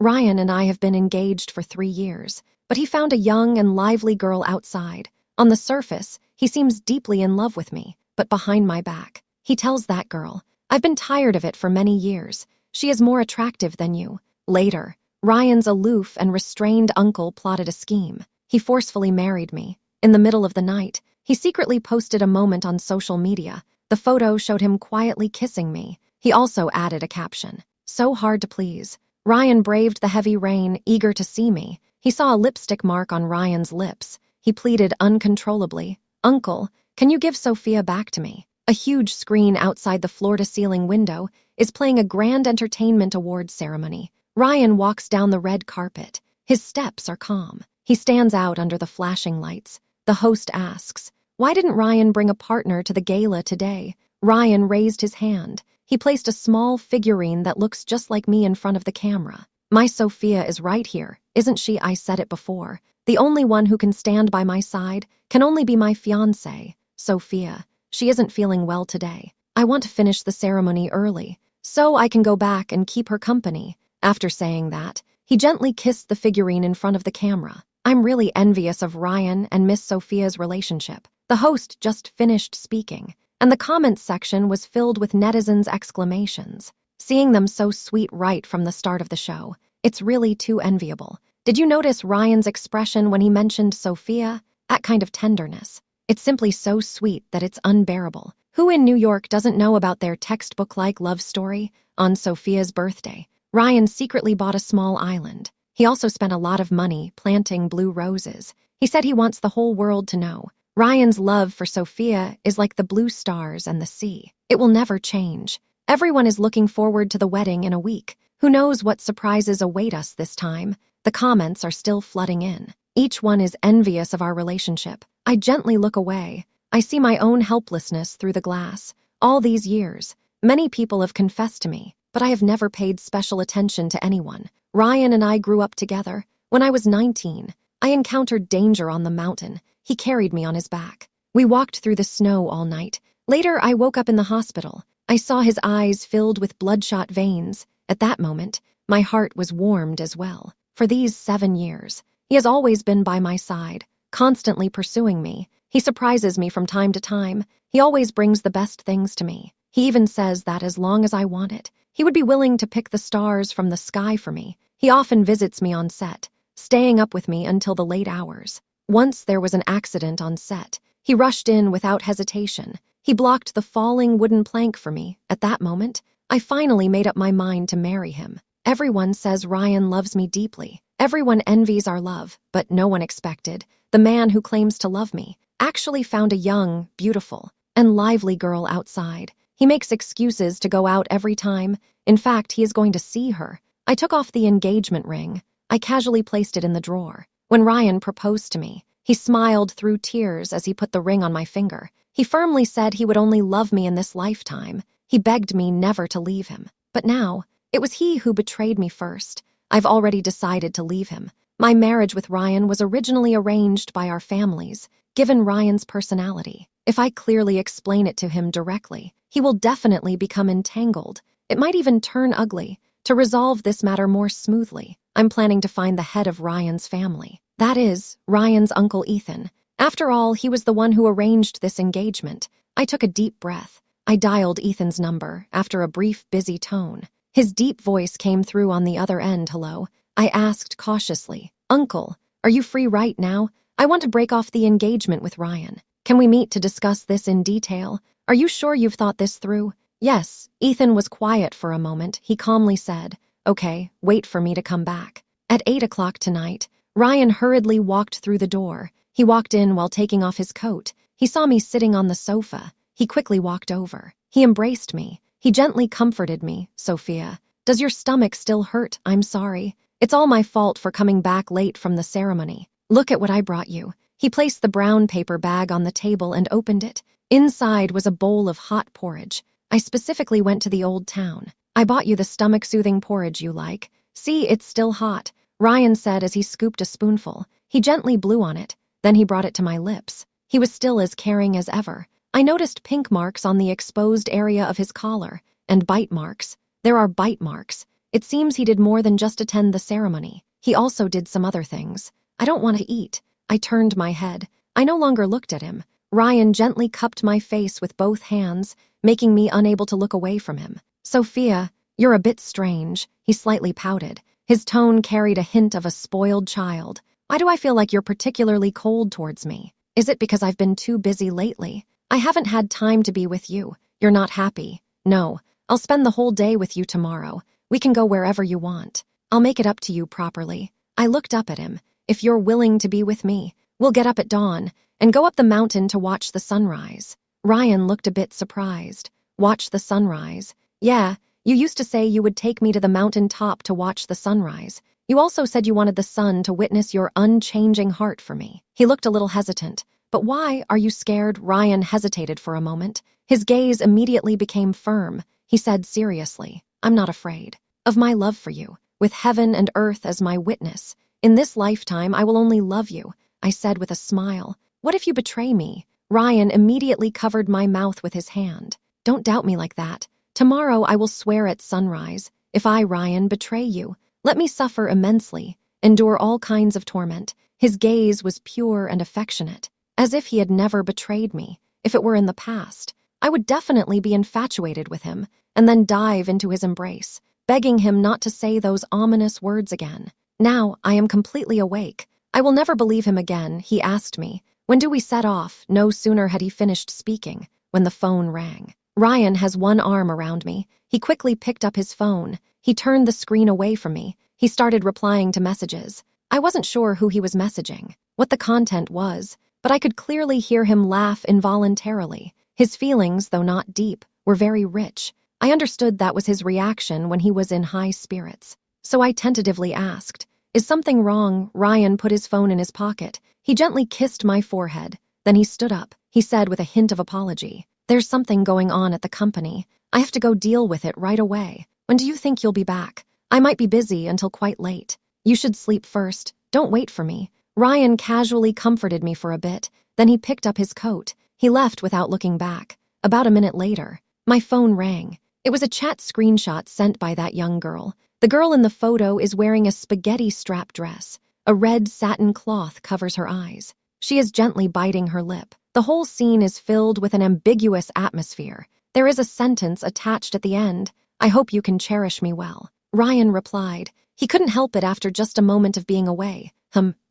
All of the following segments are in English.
Ryan and I have been engaged for 3 years, but he found a young and lively girl outside. On the surface, he seems deeply in love with me, but behind my back, he tells that girl, I've been tired of it for many years. She is more attractive than you. Later, Ryan's aloof and restrained uncle plotted a scheme. He forcefully married me. In the middle of the night, he secretly posted a moment on social media. The photo showed him quietly kissing me. He also added a caption, "So hard to please." Ryan braved the heavy rain, eager to see me. He saw a lipstick mark on Ryan's lips. He pleaded uncontrollably, "Uncle, can you give Sophia back to me?" A huge screen outside the floor-to-ceiling window is playing a grand entertainment awards ceremony. Ryan walks down the red carpet. His steps are calm. He stands out under the flashing lights. The host asks, "Why didn't Ryan bring a partner to the gala today?" Ryan raised his hand. He placed a small figurine that looks just like me in front of the camera. "My Sophia is right here, isn't she? I said it before. The only one who can stand by my side can only be my fiancé, Sophia. She isn't feeling well today. I want to finish the ceremony early, so I can go back and keep her company." After saying that, he gently kissed the figurine in front of the camera. I'm really envious of Ryan and Miss Sophia's relationship. The host just finished speaking, and the comments section was filled with netizens' exclamations. Seeing them so sweet right from the start of the show, it's really too enviable. Did you notice Ryan's expression when he mentioned Sophia? That kind of tenderness. It's simply so sweet that it's unbearable. Who in New York doesn't know about their textbook-like love story? On Sophia's birthday, Ryan secretly bought a small island. He also spent a lot of money planting blue roses. He said he wants the whole world to know. Ryan's love for Sophia is like the blue stars and the sea. It will never change. Everyone is looking forward to the wedding in a week. Who knows what surprises await us this time? The comments are still flooding in. Each one is envious of our relationship. I gently look away. I see my own helplessness through the glass. All these years, many people have confessed to me, but I have never paid special attention to anyone. Ryan and I grew up together. When I was 19, I encountered danger on the mountain. He carried me on his back. We walked through the snow all night. Later, I woke up in the hospital. I saw his eyes filled with bloodshot veins. At that moment, my heart was warmed as well. For these 7 years, he has always been by my side, constantly pursuing me. He surprises me from time to time. He always brings the best things to me. He even says that as long as I want it, he would be willing to pick the stars from the sky for me. He often visits me on set, staying up with me until the late hours. Once there was an accident on set. He rushed in without hesitation. He blocked the falling wooden plank for me. At that moment, I finally made up my mind to marry him. Everyone says Ryan loves me deeply. Everyone envies our love, but no one expected the man who claims to love me actually found a young, beautiful, and lively girl outside. He makes excuses to go out every time. In fact, he is going to see her. I took off the engagement ring. I casually placed it in the drawer. When Ryan proposed to me, he smiled through tears as he put the ring on my finger. He firmly said he would only love me in this lifetime. He begged me never to leave him. But now, it was he who betrayed me first. I've already decided to leave him. My marriage with Ryan was originally arranged by our families, given Ryan's personality. If I clearly explain it to him directly, he will definitely become entangled. It might even turn ugly. To resolve this matter more smoothly, I'm planning to find the head of Ryan's family. That is, Ryan's uncle Ethan. After all, he was the one who arranged this engagement. I took a deep breath. I dialed Ethan's number after a brief, busy tone. His deep voice came through on the other end. "Hello?" I asked cautiously. "Uncle, are you free right now? I want to break off the engagement with Ryan. Can we meet to discuss this in detail? Are you sure you've thought this through?" "Yes." Ethan was quiet for a moment. He calmly said, "Okay, wait for me to come back." At 8 o'clock tonight, Ryan hurriedly walked through the door. He walked in while taking off his coat. He saw me sitting on the sofa. He quickly walked over. He embraced me. He gently comforted me. "Sophia, does your stomach still hurt? I'm sorry. It's all my fault for coming back late from the ceremony. Look at what I brought you." He placed the brown paper bag on the table and opened it. Inside was a bowl of hot porridge. "I specifically went to the old town. I bought you the stomach-soothing porridge you like. See, it's still hot," Ryan said as he scooped a spoonful. He gently blew on it. Then he brought it to my lips. He was still as caring as ever. I noticed pink marks on the exposed area of his collar, and bite marks. There are bite marks. It seems he did more than just attend the ceremony. He also did some other things. I don't want to eat. I turned my head. I no longer looked at him. Ryan gently cupped my face with both hands, making me unable to look away from him. Sophia, you're a bit strange. He slightly pouted. His tone carried a hint of a spoiled child. Why do I feel like you're particularly cold towards me? Is it because I've been too busy lately? I haven't had time to be with you. You're not happy. No, I'll spend the whole day with you tomorrow. We can go wherever you want. I'll make it up to you properly. I looked up at him. If you're willing to be with me, we'll get up at dawn and go up the mountain to watch the sunrise. Ryan looked a bit surprised. Watch the sunrise? Yeah, you used to say you would take me to the mountain top to watch the sunrise. You also said you wanted the sun to witness your unchanging heart for me. He looked a little hesitant. But why? Are you scared? Ryan hesitated for a moment. His gaze immediately became firm. He said seriously, I'm not afraid of my love for you, with heaven and earth as my witness. In this lifetime, I will only love you, I said with a smile. What if you betray me? Ryan immediately covered my mouth with his hand. Don't doubt me like that. Tomorrow I will swear at sunrise. If I, Ryan, betray you, let me suffer immensely, endure all kinds of torment. His gaze was pure and affectionate, as if he had never betrayed me. If it were in the past, I would definitely be infatuated with him and then dive into his embrace, begging him not to say those ominous words again. Now I am completely awake. I will never believe him again. He asked me, when do we set off? No sooner had he finished speaking when the phone rang. Ryan has one arm around me. He quickly picked up his phone. He turned the screen away from me. He started replying to messages. I wasn't sure who he was messaging, what the content was, but I could clearly hear him laugh involuntarily. His feelings, though not deep, were very rich. I understood that was his reaction when he was in high spirits. So I tentatively asked, is something wrong? Ryan put his phone in his pocket. He gently kissed my forehead. Then he stood up. He said with a hint of apology, there's something going on at the company. I have to go deal with it right away. When do you think you'll be back? I might be busy until quite late. You should sleep first. Don't wait for me. Ryan casually comforted me for a bit. Then he picked up his coat. He left without looking back. About a minute later, my phone rang. It was a chat screenshot sent by that young girl. The girl in the photo is wearing a spaghetti strap dress. A red satin cloth covers her eyes. She is gently biting her lip. The whole scene is filled with an ambiguous atmosphere. There is a sentence attached at the end. I hope you can cherish me well. Ryan replied. He couldn't help it after just a moment of being away.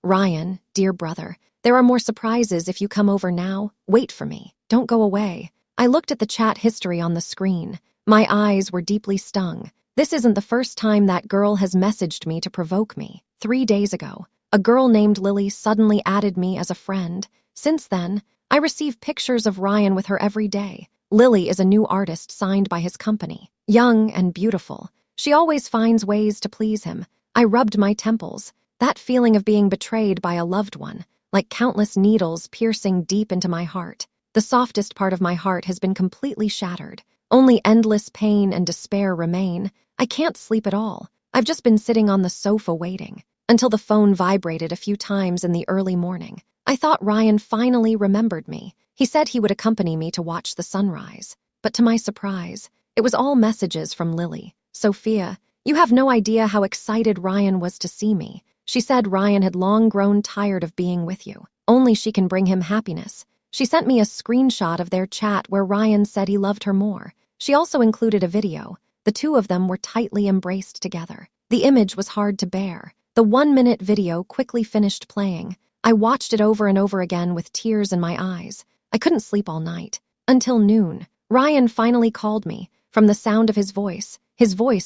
Ryan, dear brother, there are more surprises if you come over now. Wait for me. Don't go away. I looked at the chat history on the screen. My eyes were deeply stung. This isn't the first time that girl has messaged me to provoke me. 3 days ago, a girl named Lily suddenly added me as a friend. Since then, I receive pictures of Ryan with her every day. Lily is a new artist signed by his company. Young and beautiful, she always finds ways to please him. I rubbed my temples. That feeling of being betrayed by a loved one, like countless needles piercing deep into my heart. The softest part of my heart has been completely shattered. Only endless pain and despair remain. I can't sleep at all. I've just been sitting on the sofa waiting, until the phone vibrated a few times in the early morning. I thought Ryan finally remembered me. He said he would accompany me to watch the sunrise. But to my surprise, it was all messages from Lily. Sophia, you have no idea how excited Ryan was to see me. She said Ryan had long grown tired of being with you. Only she can bring him happiness. She sent me a screenshot of their chat where Ryan said he loved her more. She also included a video. The two of them were tightly embraced together. The image was hard to bear. The 1-minute video quickly finished playing. I watched it over and over again with tears in my eyes. I couldn't sleep all night. Until noon, Ryan finally called me. From the sound of his voice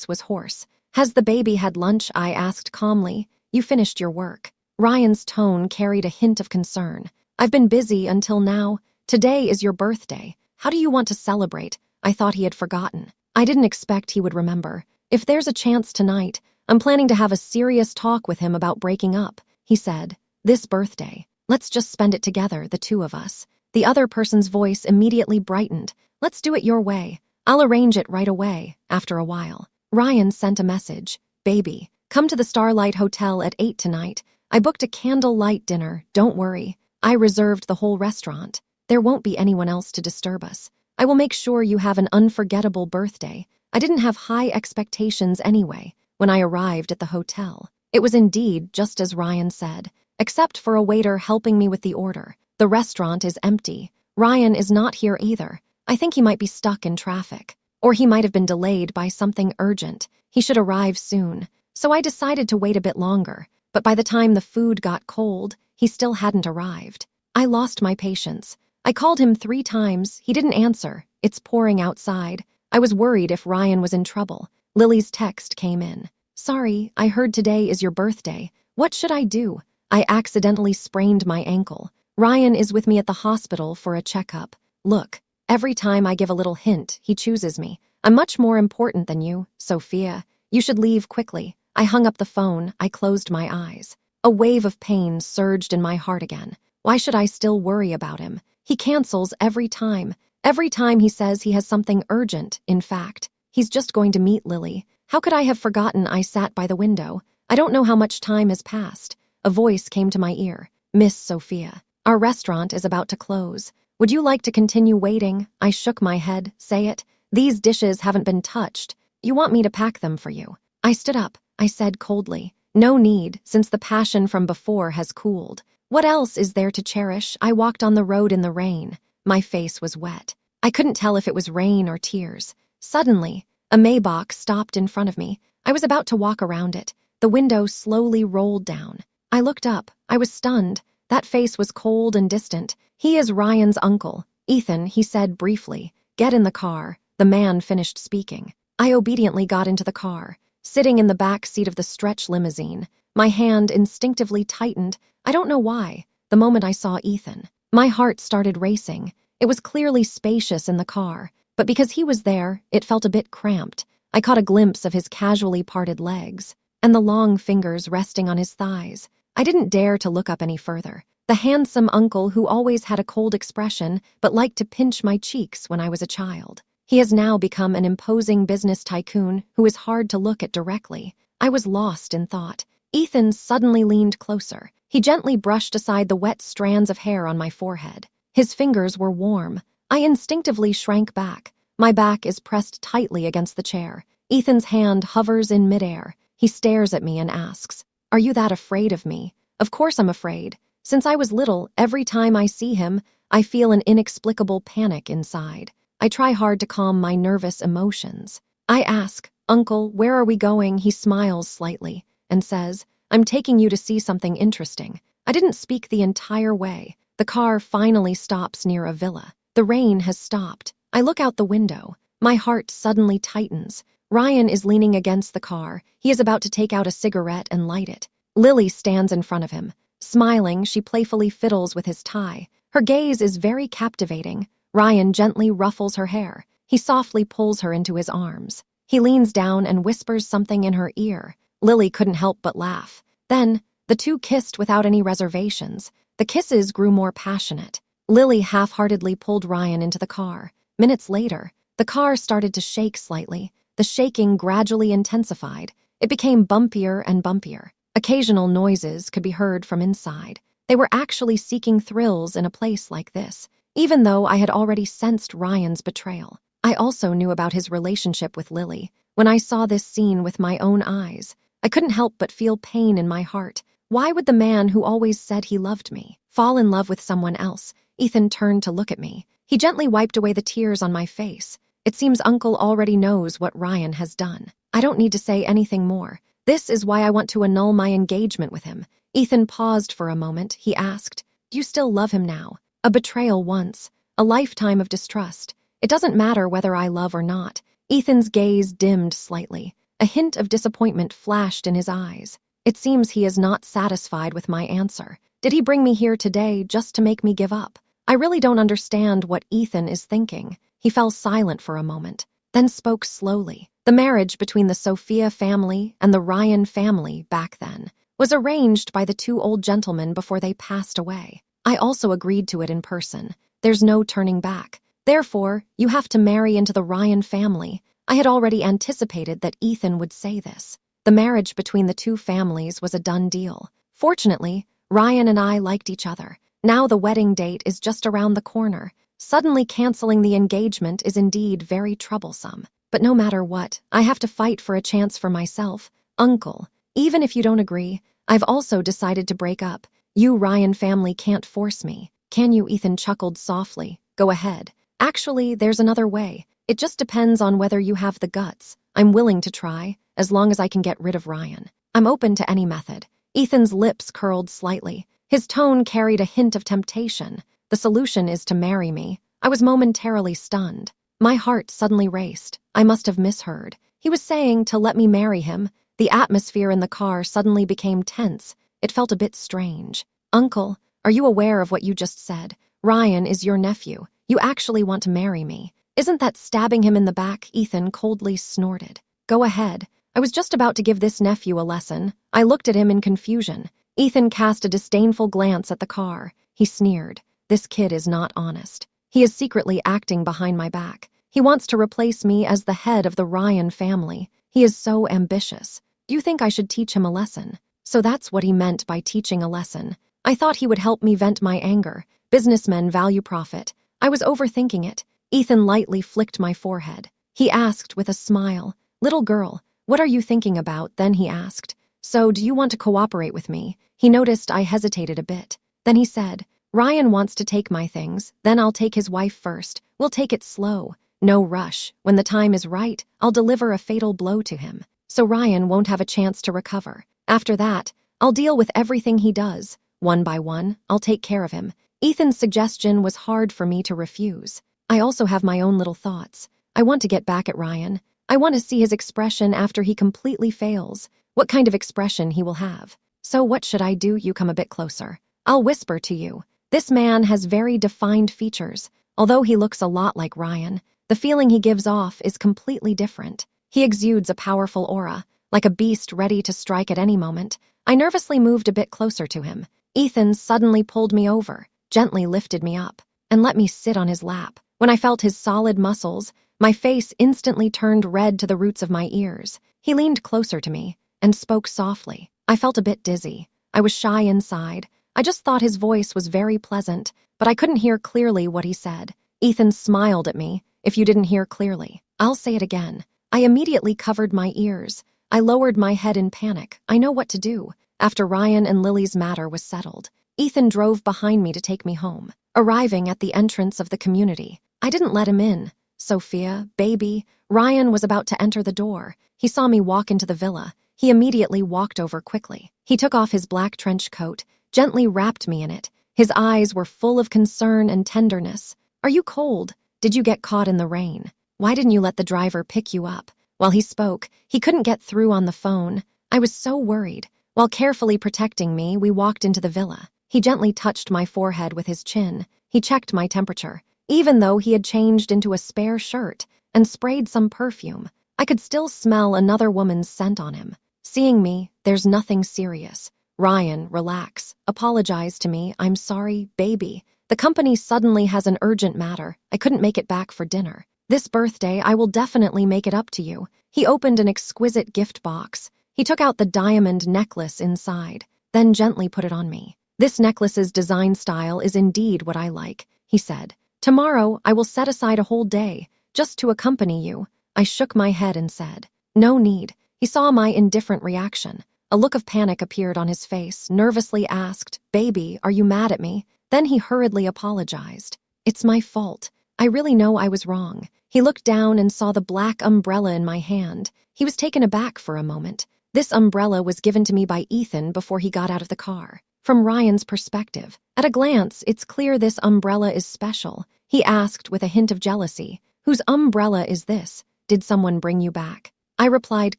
was hoarse. Has the baby had lunch? I asked calmly. You finished your work. Ryan's tone carried a hint of concern. I've been busy until now. Today is your birthday. How do you want to celebrate? I thought he had forgotten. I didn't expect he would remember. If there's a chance tonight, I'm planning to have a serious talk with him about breaking up, he said. This birthday, let's just spend it together, the two of us. The other person's voice immediately brightened. Let's do it your way. I'll arrange it right away. After a while, Ryan sent a message. Baby, come to the Starlight Hotel at 8 tonight. I booked a candlelight dinner. Don't worry. I reserved the whole restaurant. There won't be anyone else to disturb us. I will make sure you have an unforgettable birthday. I didn't have high expectations anyway. when I arrived at the hotel. It was indeed just as Ryan said, except for a waiter helping me with the order. The restaurant is empty. Ryan is not here either. I think he might be stuck in traffic. Or he might have been delayed by something urgent. He should arrive soon. So I decided to wait a bit longer. But by the time the food got cold, he still hadn't arrived. I lost my patience. I called him 3 times. He didn't answer. It's pouring outside. I was worried if Ryan was in trouble. Lily's text came in. Sorry, I heard today is your birthday. What should I do? I accidentally sprained my ankle. Ryan is with me at the hospital for a checkup. Look, every time I give a little hint, he chooses me. I'm much more important than you, Sophia. You should leave quickly. I hung up the phone. I closed my eyes. A wave of pain surged in my heart again. Why should I still worry about him? He cancels every time. Every time he says he has something urgent, in fact. He's just going to meet Lily. How could I have forgotten I sat by the window? I don't know how much time has passed. A voice came to my ear. Miss Sophia, our restaurant is about to close. Would you like to continue waiting? I shook my head. Say it. These dishes haven't been touched. You want me to pack them for you? I stood up. I said coldly. No need, since the passion from before has cooled. What else is there to cherish? I walked on the road in the rain. My face was wet. I couldn't tell if it was rain or tears. Suddenly, a Maybach stopped in front of me. I was about to walk around it. The window slowly rolled down. I looked up. I was stunned. That face was cold and distant. He is Ryan's uncle. Ethan, he said briefly. Get in the car. The man finished speaking. I obediently got into the car. Sitting in the back seat of the stretch limousine, my hand instinctively tightened. I don't know why. The moment I saw Ethan, my heart started racing. It was clearly spacious in the car, but because he was there, it felt a bit cramped. I caught a glimpse of his casually parted legs and the long fingers resting on his thighs. I didn't dare to look up any further. The handsome uncle who always had a cold expression but liked to pinch my cheeks when I was a child. He has now become an imposing business tycoon who is hard to look at directly. I was lost in thought. Ethan suddenly leaned closer. He gently brushed aside the wet strands of hair on my forehead. His fingers were warm. I instinctively shrank back. My back is pressed tightly against the chair. Ethan's hand hovers in midair. He stares at me and asks, "Are you that afraid of me?" Of course I'm afraid. Since I was little, every time I see him, I feel an inexplicable panic inside. I try hard to calm my nervous emotions. I ask, "Uncle, where are we going?" He smiles slightly and says, "I'm taking you to see something interesting." I didn't speak the entire way. The car finally stops near a villa. The rain has stopped. I look out the window. My heart suddenly tightens. Ryan is leaning against the car. He is about to take out a cigarette and light it. Lily stands in front of him. Smiling, she playfully fiddles with his tie. Her gaze is very captivating. Ryan gently ruffles her hair. He softly pulls her into his arms. He leans down and whispers something in her ear. Lily couldn't help but laugh. Then, the two kissed without any reservations. The kisses grew more passionate. Lily half-heartedly pulled Ryan into the car. Minutes later, the car started to shake slightly. The shaking gradually intensified. It became bumpier and bumpier. Occasional noises could be heard from inside. They were actually seeking thrills in a place like this. Even though I had already sensed Ryan's betrayal, I also knew about his relationship with Lily. When I saw this scene with my own eyes, I couldn't help but feel pain in my heart. Why would the man who always said he loved me fall in love with someone else? Ethan turned to look at me. He gently wiped away the tears on my face. It seems Uncle already knows what Ryan has done. I don't need to say anything more. This is why I want to annul my engagement with him. Ethan paused for a moment. He asked, "Do you still love him now?" A betrayal once, a lifetime of distrust. It doesn't matter whether I love or not. Ethan's gaze dimmed slightly. A hint of disappointment flashed in his eyes. It seems he is not satisfied with my answer. Did he bring me here today just to make me give up? I really don't understand what Ethan is thinking. He fell silent for a moment, then spoke slowly. The marriage between the Sophia family and the Ryan family back then was arranged by the two old gentlemen before they passed away. I also agreed to it in person. There's no turning back. Therefore, you have to marry into the Ryan family. I had already anticipated that Ethan would say this. The marriage between the two families was a done deal. Fortunately, Ryan and I liked each other. Now the wedding date is just around the corner. Suddenly canceling the engagement is indeed very troublesome. But no matter what, I have to fight for a chance for myself. Uncle, even if you don't agree, I've also decided to break up. You Ryan family can't force me. Can you? Ethan chuckled softly. Go ahead. Actually, there's another way. It just depends on whether you have the guts. I'm willing to try, as long as I can get rid of Ryan. I'm open to any method. Ethan's lips curled slightly. His tone carried a hint of temptation. The solution is to marry me. I was momentarily stunned. My heart suddenly raced. I must have misheard. He was saying to let me marry him. The atmosphere in the car suddenly became tense. It felt a bit strange. Uncle, are you aware of what you just said? Ryan is your nephew. You actually want to marry me. Isn't that stabbing him in the back? Ethan coldly snorted. Go ahead. I was just about to give this nephew a lesson. I looked at him in confusion. Ethan cast a disdainful glance at the car. He sneered. This kid is not honest. He is secretly acting behind my back. He wants to replace me as the head of the Ryan family. He is so ambitious. Do you think I should teach him a lesson? So that's what he meant by teaching a lesson. I thought he would help me vent my anger. Businessmen value profit. I was overthinking it. Ethan lightly flicked my forehead. He asked with a smile, Little girl, what are you thinking about? Then he asked, So, do you want to cooperate with me? He noticed I hesitated a bit. Then he said, Ryan wants to take my things, then I'll take his wife first. We'll take it slow. No rush. When the time is right, I'll deliver a fatal blow to him. So Ryan won't have a chance to recover. After that, I'll deal with everything he does. One by one, I'll take care of him. Ethan's suggestion was hard for me to refuse. I also have my own little thoughts. I want to get back at Ryan. I want to see his expression after he completely fails. What kind of expression he will have. So what should I do? You come a bit closer. I'll whisper to you. This man has very defined features. Although he looks a lot like Ryan, the feeling he gives off is completely different. He exudes a powerful aura, like a beast ready to strike at any moment. I nervously moved a bit closer to him. Ethan suddenly pulled me over, gently lifted me up, and let me sit on his lap. When I felt his solid muscles, my face instantly turned red to the roots of my ears. He leaned closer to me and spoke softly. I felt a bit dizzy. I was shy inside. I just thought his voice was very pleasant, but I couldn't hear clearly what he said. Ethan smiled at me. If you didn't hear clearly, I'll say it again. I immediately covered my ears. I lowered my head in panic. I know what to do. After Ryan and Lily's matter was settled, Ethan drove behind me to take me home. Arriving at the entrance of the community, I didn't let him in. Sophia, baby, Ryan was about to enter the door. He saw me walk into the villa. He immediately walked over quickly. He took off his black trench coat, gently wrapped me in it. His eyes were full of concern and tenderness. Are you cold? Did you get caught in the rain? Why didn't you let the driver pick you up? While he spoke, he couldn't get through on the phone. I was so worried. While carefully protecting me, we walked into the villa. He gently touched my forehead with his chin. He checked my temperature. Even though he had changed into a spare shirt and sprayed some perfume, I could still smell another woman's scent on him. Seeing me, there's nothing serious. Ryan, relax. Apologize to me. I'm sorry, baby. The company suddenly has an urgent matter. I couldn't make it back for dinner. This birthday, I will definitely make it up to you. He opened an exquisite gift box. He took out the diamond necklace inside, then gently put it on me. This necklace's design style is indeed what I like, he said. Tomorrow, I will set aside a whole day, just to accompany you. I shook my head and said, No need. He saw my indifferent reaction. A look of panic appeared on his face, nervously asked, Baby, are you mad at me? Then he hurriedly apologized. It's my fault. I really know I was wrong. He looked down and saw the black umbrella in my hand. He was taken aback for a moment. This umbrella was given to me by Ethan before he got out of the car. From Ryan's perspective, at a glance, it's clear this umbrella is special. He asked with a hint of jealousy, Whose umbrella is this? Did someone bring you back? I replied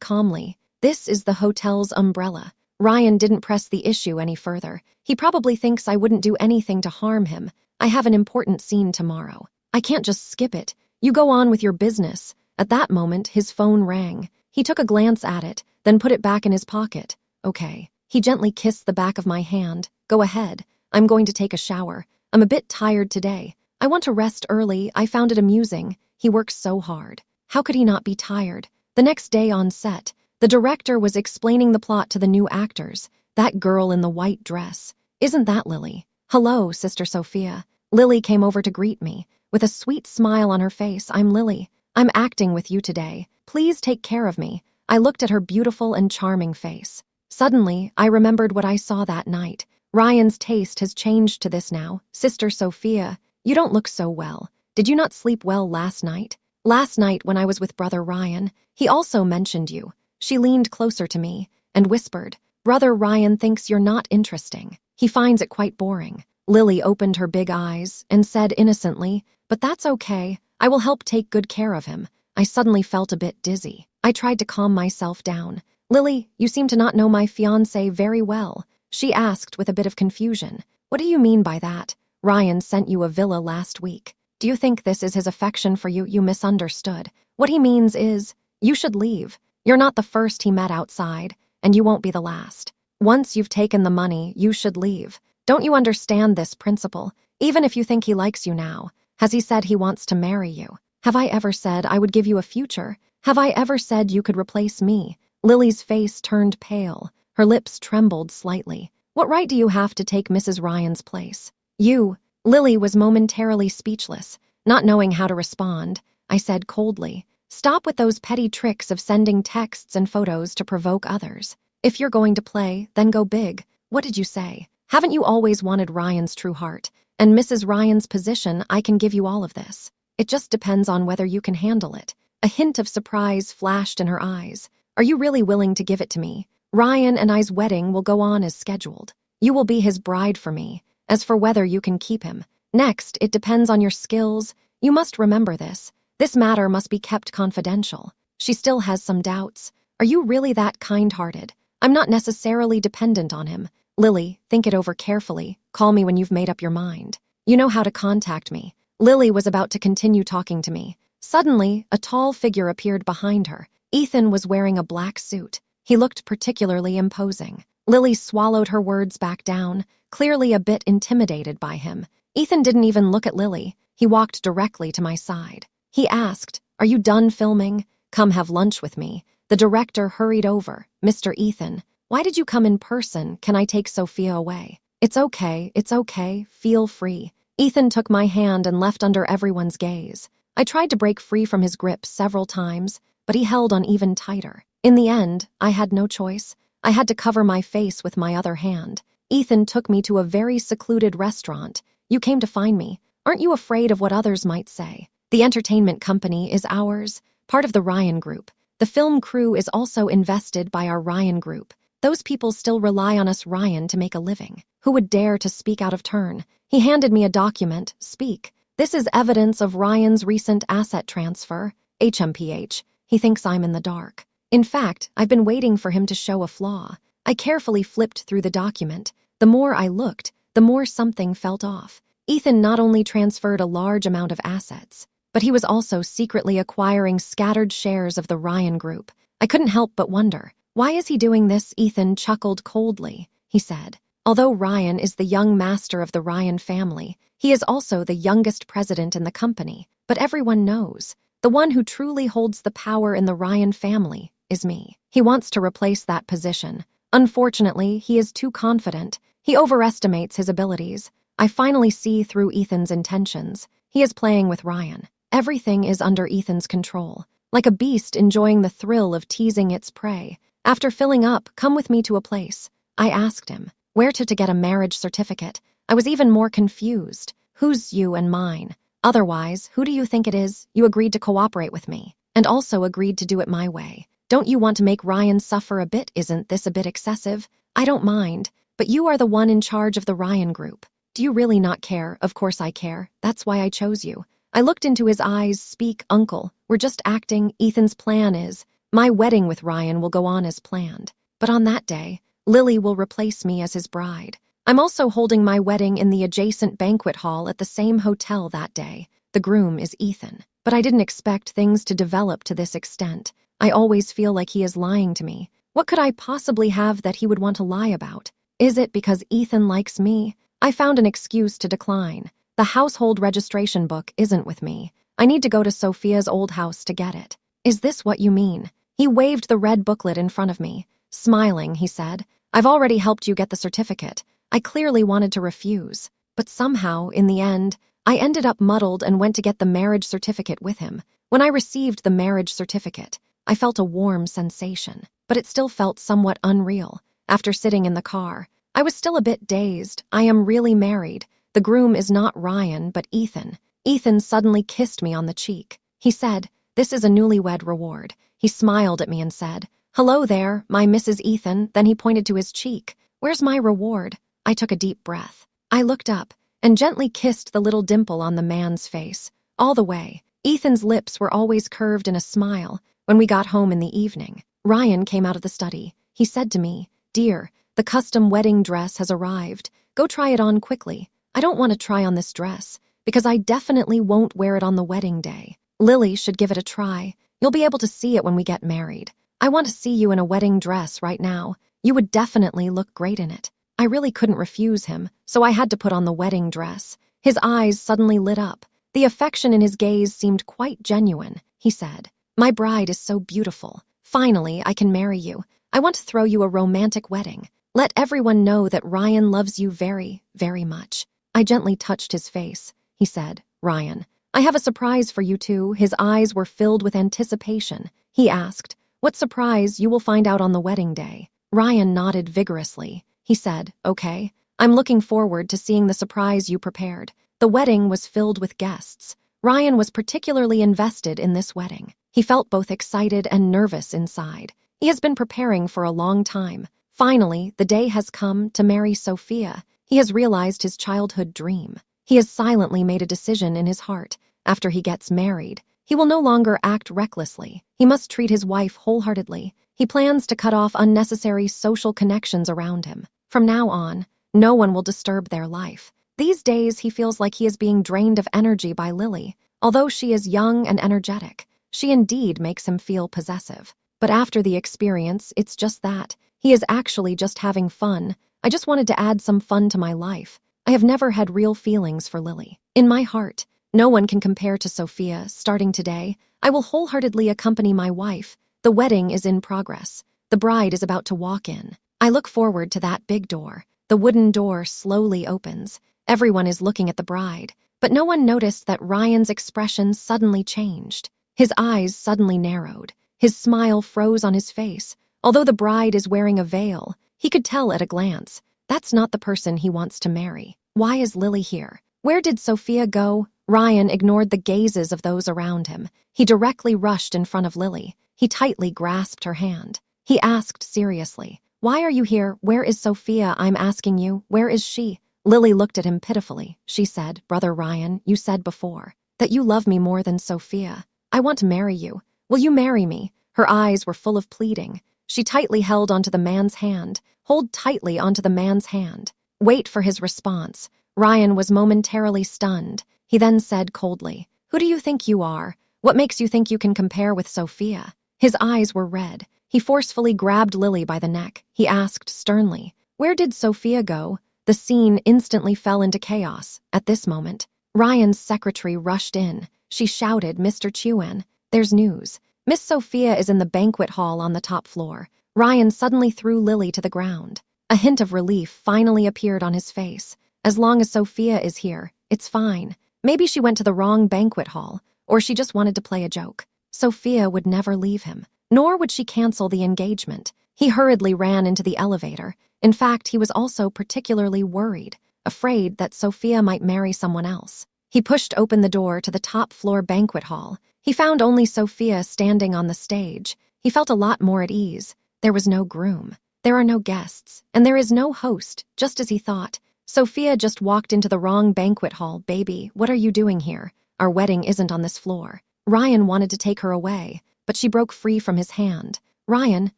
calmly, This is the hotel's umbrella. Ryan didn't press the issue any further. He probably thinks I wouldn't do anything to harm him. I have an important scene tomorrow. I can't just skip it. You go on with your business. At that moment, his phone rang. He took a glance at it, then put it back in his pocket. Okay. He gently kissed the back of my hand. Go ahead. I'm going to take a shower. I'm a bit tired today. I want to rest early. I found it amusing. He works so hard. How could he not be tired? The next day on set, the director was explaining the plot to the new actors. That girl in the white dress. Isn't that Lily? Hello, Sister Sophia. Lily came over to greet me. With a sweet smile on her face, I'm Lily. I'm acting with you today. Please take care of me. I looked at her beautiful and charming face. Suddenly, I remembered what I saw that night. Ryan's taste has changed to this now. Sister Sophia, you don't look so well. Did you not sleep well last night? Last night when I was with Brother Ryan, he also mentioned you. She leaned closer to me and whispered, Brother Ryan thinks you're not interesting. He finds it quite boring. Lily opened her big eyes and said innocently, but that's okay. I will help take good care of him. I suddenly felt a bit dizzy. I tried to calm myself down. Lily, you seem to not know my fiancé very well, she asked with a bit of confusion. What do you mean by that? Ryan sent you a villa last week. Do you think this is his affection for you? You misunderstood. What he means is, you should leave. You're not the first he met outside, and you won't be the last. Once you've taken the money, you should leave. Don't you understand this principle? Even if you think he likes you now, has he said he wants to marry you? Have I ever said I would give you a future? Have I ever said you could replace me? Lily's face turned pale. Her lips trembled slightly. What right do you have to take Mrs. Ryan's place? You. Lily was momentarily speechless, not knowing how to respond. I said coldly, stop with those petty tricks of sending texts and photos to provoke others. If you're going to play, then go big. What did you say? Haven't you always wanted Ryan's true heart? And Mrs. Ryan's position, I can give you all of this. It just depends on whether you can handle it. A hint of surprise flashed in her eyes. Are you really willing to give it to me? Ryan and I's wedding will go on as scheduled. You will be his bride for me. As for whether you can keep him, next, it depends on your skills. You must remember this. This matter must be kept confidential. She still has some doubts. Are you really that kind-hearted? I'm not necessarily dependent on him. Lily, think it over carefully. Call me when you've made up your mind. You know how to contact me. Lily was about to continue talking to me. Suddenly, a tall figure appeared behind her. Ethan was wearing a black suit. He looked particularly imposing. Lily swallowed her words back down, clearly a bit intimidated by him. Ethan didn't even look at Lily. He walked directly to my side. He asked, Are you done filming? Come have lunch with me. The director hurried over. Mr. Ethan, why did you come in person? Can I take Sophia away? It's okay, feel free. Ethan took my hand and left under everyone's gaze. I tried to break free from his grip several times, but he held on even tighter. In the end, I had no choice. I had to cover my face with my other hand. Ethan took me to a very secluded restaurant. You came to find me. Aren't you afraid of what others might say? The entertainment company is ours, part of the Ryan Group. The film crew is also invested by our Ryan Group. Those people still rely on us Ryan to make a living. Who would dare to speak out of turn? He handed me a document. Speak. This is evidence of Ryan's recent asset transfer. HMPH. He thinks I'm in the dark. In fact, I've been waiting for him to show a flaw. I carefully flipped through the document. The more I looked, the more something felt off. Ethan not only transferred a large amount of assets, but he was also secretly acquiring scattered shares of the Ryan Group. I couldn't help but wonder, why is he doing this? Ethan chuckled coldly. He said, although Ryan is the young master of the Ryan family, he is also the youngest president in the company. But everyone knows, the one who truly holds the power in the Ryan family is me. He wants to replace that position. Unfortunately, he is too confident. He overestimates his abilities. I finally see through Ethan's intentions. He is playing with Ryan. Everything is under Ethan's control, like a beast enjoying the thrill of teasing its prey. After filling up, come with me to a place. I asked him, where to get a marriage certificate. I was even more confused. Who's you and mine? Otherwise, who do you think it is? You agreed to cooperate with me, and also agreed to do it my way. Don't you want to make Ryan suffer a bit? Isn't this a bit excessive? I don't mind, but you are the one in charge of the Ryan Group. Do you really not care? Of course I care. That's why I chose you. I looked into his eyes. Speak, uncle. We're just acting. Ethan's plan is, my wedding with Ryan will go on as planned. But on that day, Lily will replace me as his bride. I'm also holding my wedding in the adjacent banquet hall at the same hotel that day. The groom is Ethan. But I didn't expect things to develop to this extent. I always feel like he is lying to me. What could I possibly have that he would want to lie about? Is it because Ethan likes me? I found an excuse to decline. The household registration book isn't with me. I need to go to Sophia's old house to get it. Is this what you mean? He waved the red booklet in front of me. Smiling, he said, I've already helped you get the certificate. I clearly wanted to refuse. But somehow, in the end, I ended up muddled and went to get the marriage certificate with him. When I received the marriage certificate, I felt a warm sensation, but it still felt somewhat unreal. After sitting in the car, I was still a bit dazed. I am really married. The groom is not Ryan, but Ethan. Ethan suddenly kissed me on the cheek. He said, "This is a newlywed reward." He smiled at me and said, "Hello there, my Mrs. Ethan." Then he pointed to his cheek. "Where's my reward?" I took a deep breath. I looked up and gently kissed the little dimple on the man's face. All the way, Ethan's lips were always curved in a smile. When we got home in the evening, Ryan came out of the study. He said to me, "Dear, the custom wedding dress has arrived. Go try it on quickly." I don't want to try on this dress, because I definitely won't wear it on the wedding day. Lily should give it a try. You'll be able to see it when we get married. I want to see you in a wedding dress right now. You would definitely look great in it. I really couldn't refuse him, so I had to put on the wedding dress. His eyes suddenly lit up. The affection in his gaze seemed quite genuine. He said, "My bride is so beautiful. Finally, I can marry you. I want to throw you a romantic wedding. Let everyone know that Ryan loves you very, very much." I gently touched his face. He said, "Ryan, I have a surprise for you too." His eyes were filled with anticipation. He asked, "What surprise? You will find out on the wedding day." Ryan nodded vigorously. He said, "Okay, I'm looking forward to seeing the surprise you prepared." The wedding was filled with guests. Ryan was particularly invested in this wedding. He felt both excited and nervous inside. He has been preparing for a long time. Finally, the day has come to marry Sophia. He has realized his childhood dream. He has silently made a decision in his heart. After he gets married, he will no longer act recklessly. He must treat his wife wholeheartedly. He plans to cut off unnecessary social connections around him. From now on, no one will disturb their life. These days, he feels like he is being drained of energy by Lily. Although she is young and energetic, she indeed makes him feel possessive. But after the experience, it's just that. He is actually just having fun. I just wanted to add some fun to my life. I have never had real feelings for Lily. In my heart, no one can compare to Sophia. Starting today, I will wholeheartedly accompany my wife. The wedding is in progress. The bride is about to walk in. I look forward to that big door. The wooden door slowly opens. Everyone is looking at the bride, but no one noticed that Ryan's expression suddenly changed. His eyes suddenly narrowed. His smile froze on his face. Although the bride is wearing a veil, he could tell at a glance, that's not the person he wants to marry. Why is Lily here? Where did Sophia go? Ryan ignored the gazes of those around him. He directly rushed in front of Lily. He tightly grasped her hand. He asked seriously, "Why are you here? Where is Sophia? I'm asking you, where is she?" Lily looked at him pitifully. She said, "Brother Ryan, you said before that you love me more than Sophia. I want to marry you. Will you marry me?" Her eyes were full of pleading. She tightly held onto the man's hand. Hold tightly onto the man's hand. Wait for his response. Ryan was momentarily stunned. He then said coldly, "Who do you think you are? What makes you think you can compare with Sophia?" His eyes were red. He forcefully grabbed Lily by the neck. He asked sternly, "Where did Sophia go?" The scene instantly fell into chaos. At this moment, Ryan's secretary rushed in. She shouted, "Mr. Chuan, there's news. Miss Sophia is in the banquet hall on the top floor." Ryan suddenly threw Lily to the ground. A hint of relief finally appeared on his face. As long as Sophia is here, it's fine. Maybe she went to the wrong banquet hall, or she just wanted to play a joke. Sophia would never leave him, nor would she cancel the engagement. He hurriedly ran into the elevator. In fact, he was also particularly worried, afraid that Sophia might marry someone else. He pushed open the door to the top-floor banquet hall. He found only Sophia standing on the stage. He felt a lot more at ease. There was no groom. There are no guests. And there is no host, just as he thought. Sophia just walked into the wrong banquet hall. "Baby, what are you doing here? Our wedding isn't on this floor." Ryan wanted to take her away, but she broke free from his hand. "Ryan,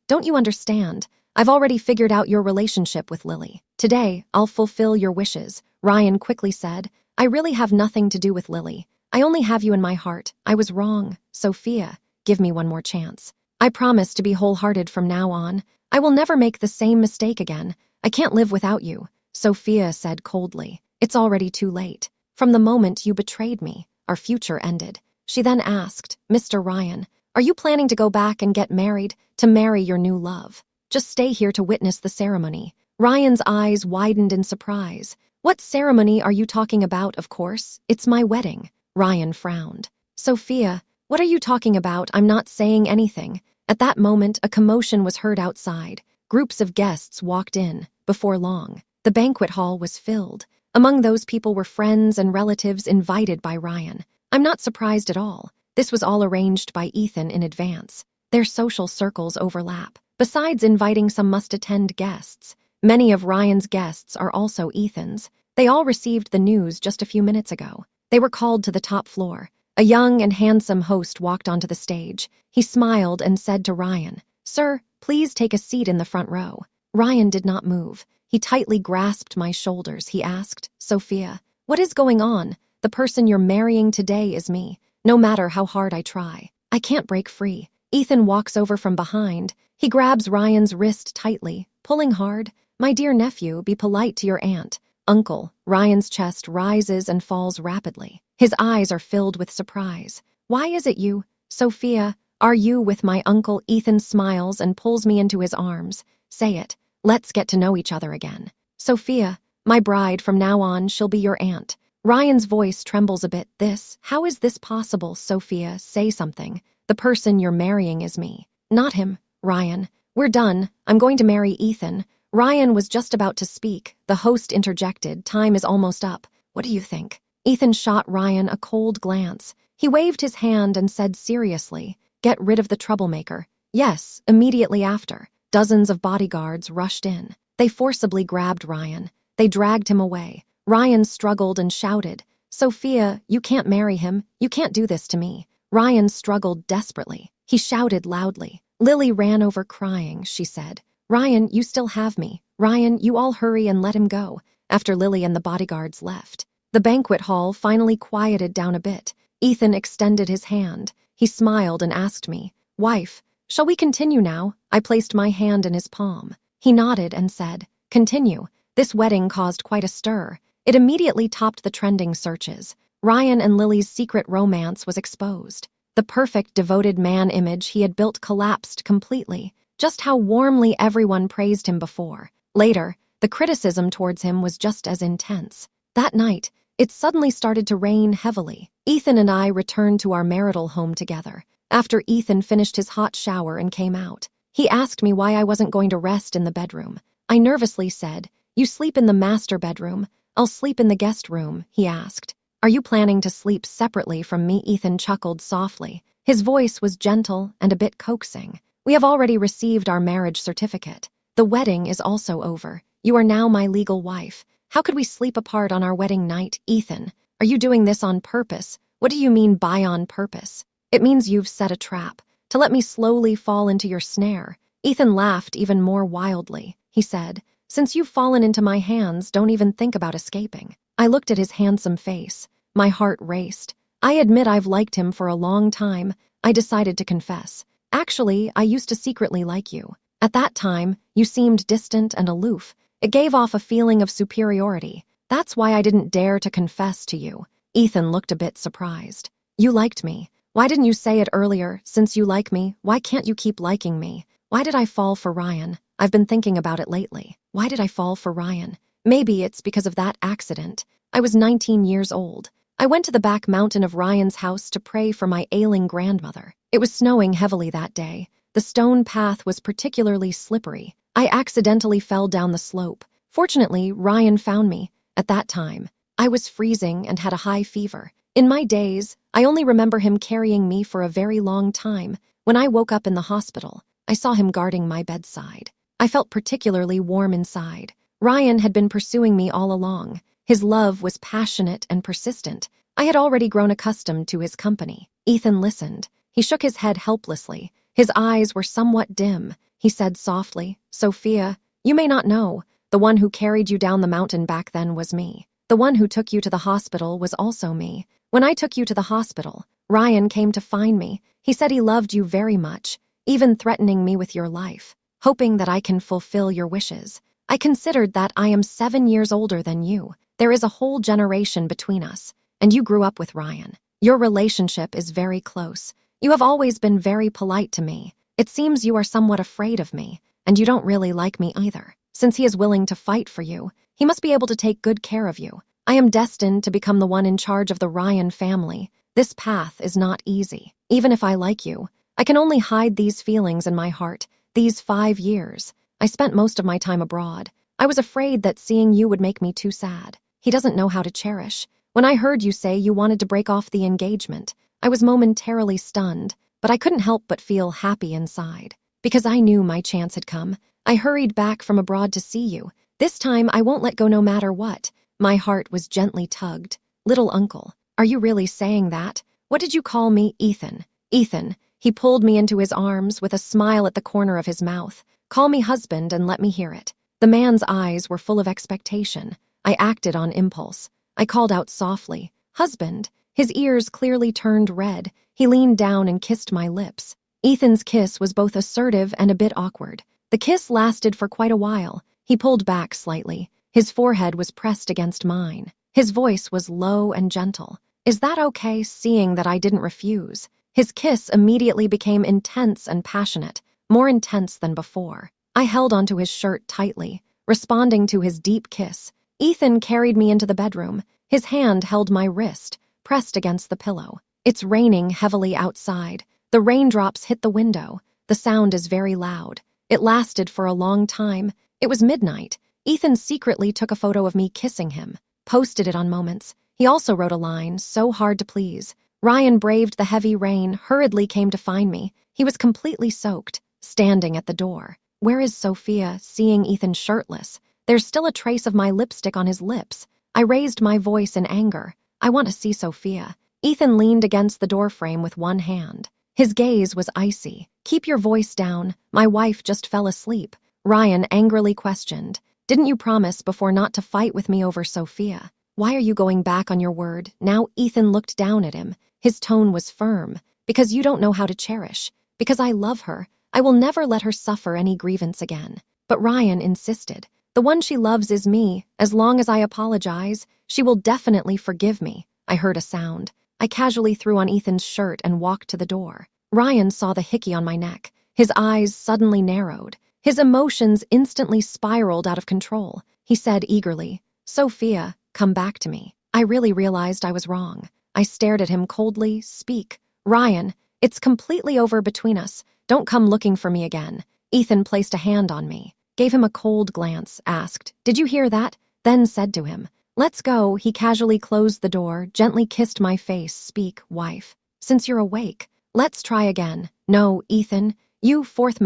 don't you understand? I've already figured out your relationship with Lily. Today, I'll fulfill your wishes." Ryan quickly said, "I really have nothing to do with Lily. I only have you in my heart. I was wrong. Sophia, give me one more chance. I promise to be wholehearted from now on. I will never make the same mistake again. I can't live without you." Sophia said coldly, "It's already too late. From the moment you betrayed me, our future ended." She then asked, "Mr. Ryan, are you planning to go back and get married, to marry your new love? Just stay here to witness the ceremony." Ryan's eyes widened in surprise. "What ceremony are you talking about? Of course, it's my wedding." Ryan frowned. "Sophia, What are you talking about? I'm not saying anything. At that moment, a commotion was heard outside. Groups of guests walked in. Before long, the banquet hall was filled. Among those people were friends and relatives invited by Ryan. I'm not surprised at all. This was all arranged by Ethan in advance. Their social circles overlap. Besides inviting some must-attend guests, many of Ryan's guests are also Ethan's. They all received the news just a few minutes ago. They were called to the top floor. A young and handsome host walked onto the stage. He smiled and said to Ryan, "Sir, please take a seat in the front row." Ryan did not move. He tightly grasped my shoulders. He asked, "Sophia, what is going on? The person you're marrying today is me, no matter how hard I try. I can't break free." Ethan walks over from behind. He grabs Ryan's wrist tightly, pulling hard. "My dear nephew, be polite to your aunt." "Uncle." Ryan's chest rises and falls rapidly. His eyes are filled with surprise. "Why is it you? Sophia, are you with my uncle?" Ethan smiles and pulls me into his arms. "Say it. Let's get to know each other again." "Sophia, my bride, from now on, she'll be your aunt." Ryan's voice trembles a bit. How is this possible? "Sophia, say something. The person you're marrying is me." "Not him, Ryan. We're done. I'm going to marry Ethan." Ryan was just about to speak. The host interjected. "Time is almost up. What do you think?" Ethan shot Ryan a cold glance. He waved his hand and said seriously, "Get rid of the troublemaker." "Yes." Immediately after, dozens of bodyguards rushed in. They forcibly grabbed Ryan. They dragged him away. Ryan struggled and shouted, "Sophia, you can't marry him. You can't do this to me." Ryan struggled desperately. He shouted loudly. Lily ran over crying. She said, "Ryan, you still have me. Ryan, you all hurry and let him go." After Lily and the bodyguards left, the banquet hall finally quieted down a bit. Ethan extended his hand. He smiled and asked me, "Wife, shall we continue now?" I placed my hand in his palm. He nodded and said, "Continue." This wedding caused quite a stir. It immediately topped the trending searches. Ryan and Lily's secret romance was exposed. The perfect devoted man image he had built collapsed completely. Just how warmly everyone praised him before. Later, the criticism towards him was just as intense. That night, it suddenly started to rain heavily. Ethan and I returned to our marital home together. After Ethan finished his hot shower and came out, he asked me why I wasn't going to rest in the bedroom. I nervously said, "You sleep in the master bedroom. I'll sleep in the guest room," he asked. "Are you planning to sleep separately from me?" Ethan chuckled softly. His voice was gentle and a bit coaxing. "We have already received our marriage certificate. The wedding is also over. You are now my legal wife. How could we sleep apart on our wedding night?" "Ethan, are you doing this on purpose?" "What do you mean by on purpose?" "It means you've set a trap, to let me slowly fall into your snare." Ethan laughed even more wildly. He said, "Since you've fallen into my hands, don't even think about escaping." I looked at his handsome face. My heart raced. I admit I've liked him for a long time. I decided to confess. "Actually, I used to secretly like you. At that time, you seemed distant and aloof. It gave off a feeling of superiority. That's why I didn't dare to confess to you." Ethan looked a bit surprised. "You liked me. Why didn't you say it earlier? Since you like me, why can't you keep liking me? Why did I fall for Ryan? I've been thinking about it lately. Why did I fall for Ryan? Maybe it's because of that accident. I was 19 years old. I went to the back mountain of Ryan's house to pray for my ailing grandmother. It was snowing heavily that day. The stone path was particularly slippery. I accidentally fell down the slope. Fortunately, Ryan found me. At that time, I was freezing and had a high fever. In my days, I only remember him carrying me for a very long time. When I woke up in the hospital, I saw him guarding my bedside. I felt particularly warm inside. Ryan had been pursuing me all along. His love was passionate and persistent. I had already grown accustomed to his company. Ethan listened. He shook his head helplessly. His eyes were somewhat dim. He said softly, "Sophia, you may not know. The one who carried you down the mountain back then was me. The one who took you to the hospital was also me. When I took you to the hospital, Ryan came to find me. He said he loved you very much, even threatening me with your life, hoping that I can fulfill your wishes. I considered that I am 7 years older than you. There is a whole generation between us, and you grew up with Ryan. Your relationship is very close. You have always been very polite to me. It seems you are somewhat afraid of me, and you don't really like me either. Since he is willing to fight for you, he must be able to take good care of you. I am destined to become the one in charge of the Ryan family. This path is not easy. Even if I like you, I can only hide these feelings in my heart. These 5 years, I spent most of my time abroad. I was afraid that seeing you would make me too sad. He doesn't know how to cherish. When I heard you say you wanted to break off the engagement, I was momentarily stunned, but I couldn't help but feel happy inside. Because I knew my chance had come, I hurried back from abroad to see you. This time, I won't let go no matter what. My heart was gently tugged. Little uncle, are you really saying that? What did you call me, Ethan? Ethan. He pulled me into his arms with a smile at the corner of his mouth. Call me husband and let me hear it. The man's eyes were full of expectation. I acted on impulse. I called out softly, husband. His ears clearly turned red. He leaned down and kissed my lips. Ethan's kiss was both assertive and a bit awkward. The kiss lasted for quite a while. He pulled back slightly. His forehead was pressed against mine. His voice was low and gentle. Is that okay, seeing that I didn't refuse? His kiss immediately became intense and passionate, more intense than before. I held onto his shirt tightly, responding to his deep kiss. Ethan carried me into the bedroom. His hand held my wrist, pressed against the pillow. It's raining heavily outside. The raindrops hit the window. The sound is very loud. It lasted for a long time. It was midnight. Ethan secretly took a photo of me kissing him, posted it on Moments. He also wrote a line, so hard to please. Ryan braved the heavy rain, hurriedly came to find me. He was completely soaked, standing at the door. Where is Sophia, seeing Ethan shirtless? There's still a trace of my lipstick on his lips. I raised my voice in anger. I want to see Sophia. Ethan leaned against the doorframe with one hand. His gaze was icy. Keep your voice down. My wife just fell asleep. Ryan angrily questioned. Didn't you promise before not to fight with me over Sophia? Why are you going back on your word? Now Ethan looked down at him. His tone was firm. Because you don't know how to cherish. Because I love her. I will never let her suffer any grievance again. But Ryan insisted. The one she loves is me. As long as I apologize, she will definitely forgive me. I heard a sound. I casually threw on Ethan's shirt and walked to the door. Ryan saw the hickey on my neck. His eyes suddenly narrowed. His emotions instantly spiraled out of control. He said eagerly, Sophia, come back to me. I really realized I was wrong. I stared at him coldly. Speak. Ryan, it's completely over between us. Don't come looking for me again. Ethan placed a hand on me, gave him a cold glance, asked, Did you hear that? Then said to him, Let's go. He casually closed the door, gently kissed my face. Speak, wife. Since you're awake, let's try again. No, Ethan. You, fourth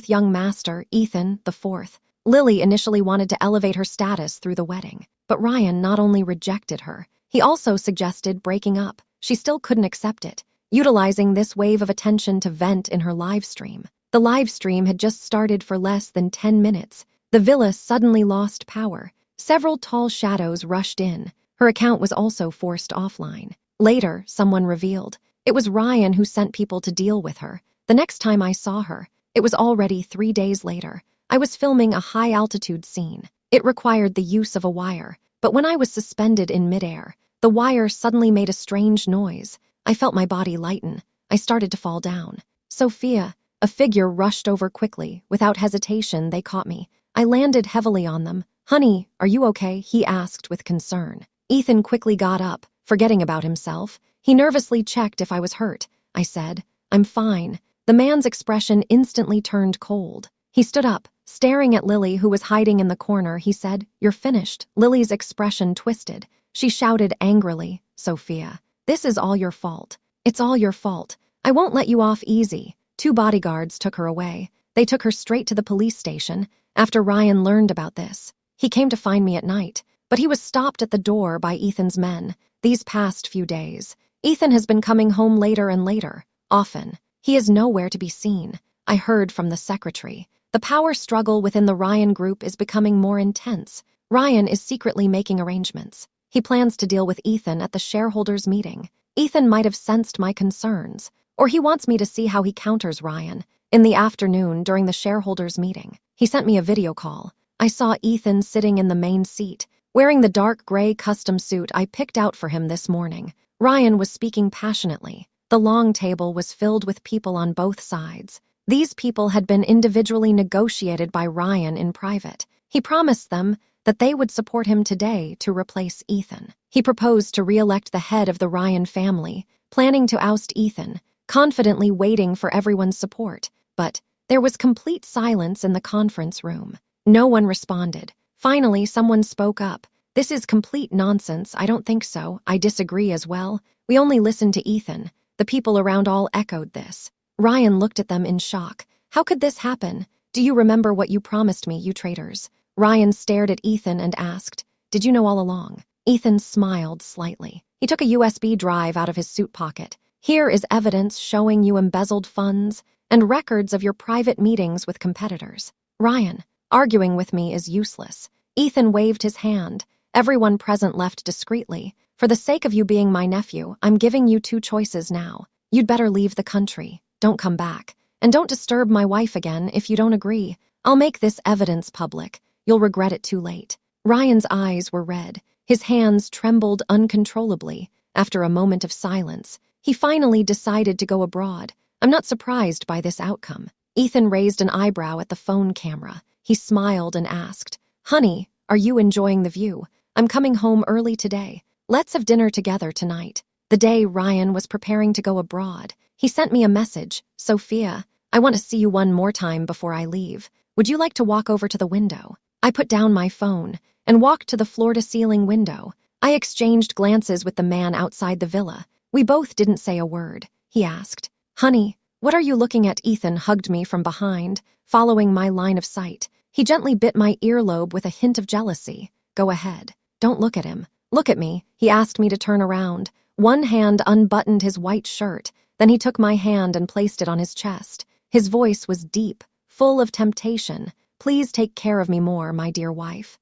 young master, Ethan, the fourth. Lily initially wanted to elevate her status through the wedding, but Ryan not only rejected her, he also suggested breaking up. She still couldn't accept it, utilizing this wave of attention to vent in her live stream. The live stream had just started for less than 10 minutes. The villa suddenly lost power. Several tall shadows rushed in. Her account was also forced offline. Later, someone revealed. It was Ryan who sent people to deal with her. The next time I saw her, it was already 3 days later. I was filming a high-altitude scene. It required the use of a wire, but when I was suspended in midair, the wire suddenly made a strange noise. I felt my body lighten. I started to fall down. Sophia, a figure rushed over quickly. Without hesitation, they caught me. I landed heavily on them. Honey, are you okay? He asked with concern. Ethan quickly got up, forgetting about himself. He nervously checked if I was hurt. I said, I'm fine. The man's expression instantly turned cold. He stood up, staring at Lily, who was hiding in the corner. He said, You're finished. Lily's expression twisted. She shouted angrily, Sophia, this is all your fault. It's all your fault. I won't let you off easy. 2 bodyguards took her away. They took her straight to the police station. After Ryan learned about this, he came to find me at night, but he was stopped at the door by Ethan's men. These past few days, Ethan has been coming home later and later. Often, he is nowhere to be seen. I heard from the secretary. The power struggle within the Ryan group is becoming more intense. Ryan is secretly making arrangements. He plans to deal with Ethan at the shareholders' meeting. Ethan might have sensed my concerns, or he wants me to see how he counters Ryan. In the afternoon, during the shareholders' meeting, he sent me a video call. I saw Ethan sitting in the main seat, wearing the dark gray custom suit I picked out for him this morning. Ryan was speaking passionately. The long table was filled with people on both sides. These people had been individually negotiated by Ryan in private. He promised them that they would support him today to replace Ethan. He proposed to re-elect the head of the Ryan family, planning to oust Ethan, confidently waiting for everyone's support. But there was complete silence in the conference room. No one responded. Finally, someone spoke up. "This is complete nonsense. I don't think so. I disagree as well. We only listened to Ethan." The people around all echoed this. Ryan looked at them in shock. "How could this happen? Do you remember what you promised me, you traitors?" Ryan stared at Ethan and asked, "Did you know all along?" Ethan smiled slightly. He took a USB drive out of his suit pocket. "Here is evidence showing you embezzled funds and records of your private meetings with competitors." "Ryan, arguing with me is useless." Ethan waved his hand. Everyone present left discreetly. "For the sake of you being my nephew, I'm giving you two choices now. You'd better leave the country. Don't come back. And don't disturb my wife again if you don't agree. I'll make this evidence public. You'll regret it too late." Ryan's eyes were red. His hands trembled uncontrollably. After a moment of silence, he finally decided to go abroad. "I'm not surprised by this outcome." Ethan raised an eyebrow at the phone camera. He smiled and asked, "Honey, are you enjoying the view? I'm coming home early today. Let's have dinner together tonight." The day Ryan was preparing to go abroad, he sent me a message. "Sophia, I want to see you one more time before I leave. Would you like to walk over to the window?" I put down my phone and walked to the floor-to-ceiling window. I exchanged glances with the man outside the villa. We both didn't say a word. He asked, "Honey, what are you looking at?" Ethan hugged me from behind, following my line of sight. He gently bit my earlobe with a hint of jealousy. "Go ahead. Don't look at him. Look at me." He asked me to turn around. One hand unbuttoned his white shirt. Then he took my hand and placed it on his chest. His voice was deep, full of temptation. "Please take care of me more, my dear wife.